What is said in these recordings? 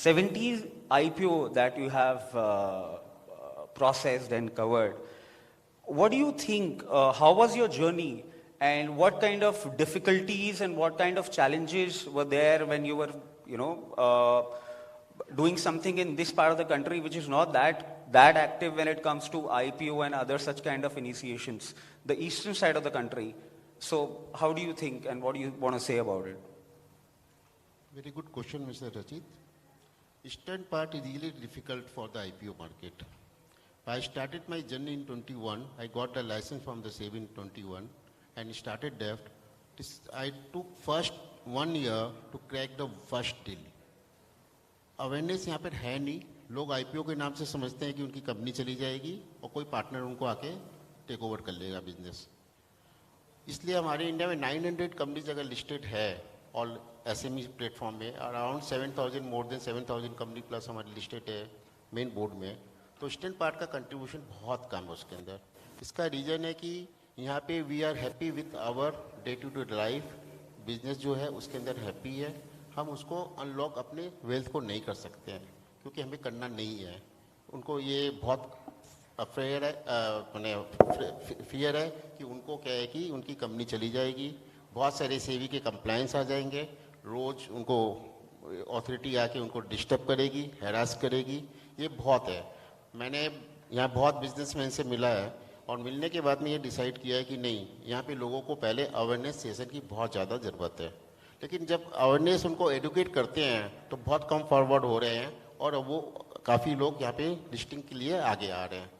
70 IPO that you have processed and covered. What do you think, how was your journey, and what kind of difficulties and what kind of challenges were there when you were, doing something in this part of the country which is not that active when it comes to IPO and other such kind of initiations, the eastern side of the country. So how do you think and what do you want to say about it? Very good question, Mr. Rachit. Eastern part is really difficult for the IPO market. I started my journey in 21. I got a license from the SEBI in 21 and started DEFT. I took first 1 year to crack the first deal. Awareness यहाँ पर है नहीं, लोग IPO के नाम से समझते हैं कि उनकी कंपनी चली जाएगी और कोई पार्टनर उनको आके टेक ओवर कर लेगा बिजनेस। इसलिए हमारे इंडिया में 900 कंपनीज अगर लिस्टेड है और एसएमई प्लेटफॉर्म में, around 7,000 more than 7,000 company plus हमारी लिस्टेड है मेन बोर्ड में, तो ईस्टर्न पार्ट का कंट्रीब्यूशन बहुत कम है उसके अंदर। इसका रीज़न है कि यहाँ पे we are happy with our day to day life, business जो है उसके अंदर हैप्पी है, हम उसको अनलॉक अपने वेल्थ को नहीं कर सकते हैं क्योंकि हमें करना नहीं है। उनको ये बहुत अफेयर है, फियर है कि उनको क्या है कि उनकी कंपनी चली जाएगी, बहुत सारे सेवी के कंप्लायंस आ जाएंगे, रोज़ उनको अथॉरिटी आके उनको डिस्टर्ब करेगी, हैरास करेगी, ये बहुत है। मैंने यहाँ बहुत बिजनेसमैन से मिला है और मिलने के बाद में ये डिसाइड किया है कि नहीं, यहाँ पे लोगों को पहले अवेयरनेस सेशन की बहुत ज़्यादा ज़रूरत है। लेकिन जब अवेयरनेस उनको एडुकेट करते हैं तो बहुत कम फॉरवर्ड हो रहे हैं और वो काफ़ी लोग यहाँ पे लिस्टिंग के लिए आगे आ रहे हैं।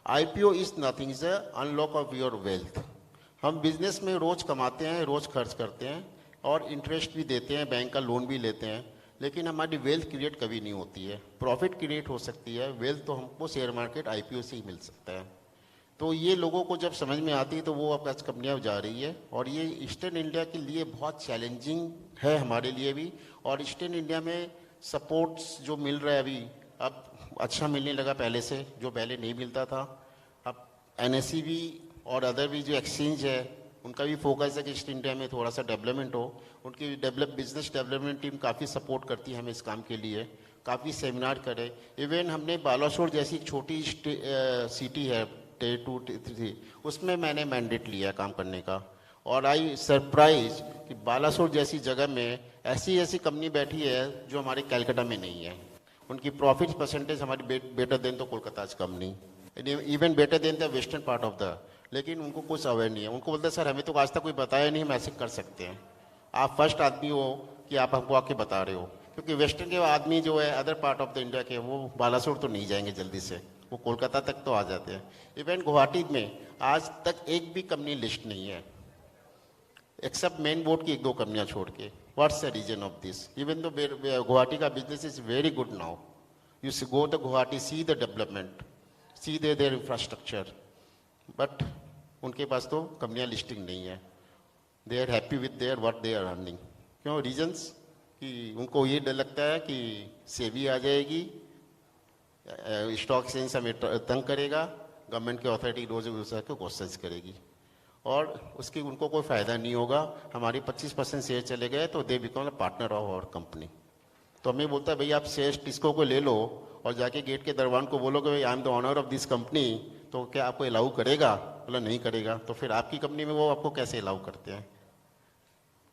IPO is nothing, is unlock of your wealth. हम बिजनेस में रोज़ कमाते हैं, रोज़ खर्च करते हैं और इंटरेस्ट भी देते हैं, बैंक का लोन भी लेते हैं, लेकिन हमारी वेल्थ क्रिएट कभी नहीं होती है। प्रॉफिट क्रिएट हो सकती है, वेल्थ तो हमको शेयर मार्केट आईपीओ से ही मिल सकता है। तो ये लोगों को जब समझ में आती है तो वो अब कंपनियाँ जा रही है और ये ईस्टर्न इंडिया के लिए बहुत चैलेंजिंग है, हमारे लिए भी। और ईस्टर्न इंडिया में सपोर्ट्स जो मिल रहा है अभी, अब अच्छा मिलने लगा पहले से, जो पहले नहीं मिलता था। अब एनएसई भी और अदर भी जो एक्सचेंज है उनका भी फोकस है कि ईस्ट इंडिया में थोड़ा सा डेवलपमेंट हो। उनकी बिजनेस डेवलपमेंट टीम काफ़ी सपोर्ट करती है हमें इस काम के लिए, काफ़ी सेमिनार करे। इवन हमने बालासोर जैसी एक छोटी सिटी है Tier 2 Tier 3, उसमें मैंने मैंडेट लिया काम करने का और आई सरप्राइज कि बालासोर जैसी जगह में ऐसी ऐसी कंपनी बैठी है जो हमारे कलकत्ता में नहीं है। उनकी प्रॉफिट परसेंटेज हमारी बेटर देन तो Kolkata company, even better than the western part of the, लेकिन उनको कुछ अवेयर नहीं है। उनको बोलते सर हमें तो आज तक कोई बताया नहीं, हम ऐसे कर सकते हैं। आप फर्स्ट आदमी हो कि आप हमको आके बता रहे हो, क्योंकि वेस्टर्न के आदमी जो है other part of the India के, वो बालासोर तो नहीं जाएंगे जल्दी से, वो कोलकाता तक तो आ जाते हैं। इवन गुवाहाटी में आज तक एक भी कंपनी लिस्ट नहीं है एक्सेप्ट मेन बोर्ड की 1-2 कंपनियां छोड़ के। What's the reason of this? Even though Guwahati का business is very good now, you see go the Guwahati, see the development, see their infrastructure, but उनके पास तो कंपनियां लिस्टिंग नहीं है। They are happy with their what they are earning. क्यों? Reasons कि उनको ये डर लगता है कि सेबी आ जाएगी, स्टॉक एक्सचेंज हमें तंग करेगा, गवर्नमेंट की अथॉरिटी रोज को क्वेश्चन करेगी और उसकी उनको कोई फ़ायदा नहीं होगा। हमारी 25% शेयर चले गए तो they become a partner of our company. तो हमें बोलता है भाई आप शेयर टिस्को को ले लो और जाके गेट के दरबान को बोलोगे भाई I am the owner of this company, तो क्या आपको अलाउ करेगा? बोला नहीं करेगा। तो फिर आपकी कंपनी में वो आपको कैसे अलाउ करते हैं?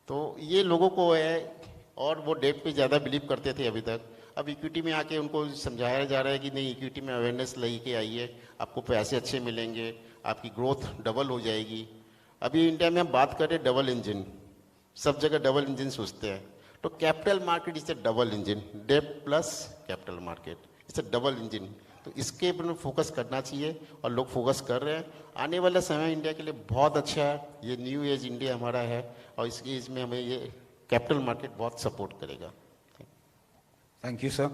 तो ये लोगों को है, और वो डेट पे ज़्यादा बिलीव करते थे अभी तक। अब इक्विटी में आके उनको समझाया जा रहा है कि नहीं, इक्विटी में अवेयरनेस लेके आइए, आपको पैसे अच्छे मिलेंगे, आपकी ग्रोथ डबल हो जाएगी। अभी इंडिया में हम बात करें डबल इंजन, सब जगह डबल इंजन सोचते हैं, तो capital market is a double engine, डेब्ट plus capital market it's a double engine. तो इसके ऊपर फोकस करना चाहिए और लोग फोकस कर रहे हैं। आने वाला समय इंडिया के लिए बहुत अच्छा है, ये न्यू एज इंडिया हमारा है और इस एज में हमें ये कैपिटल मार्केट बहुत सपोर्ट करेगा। Thank you, sir.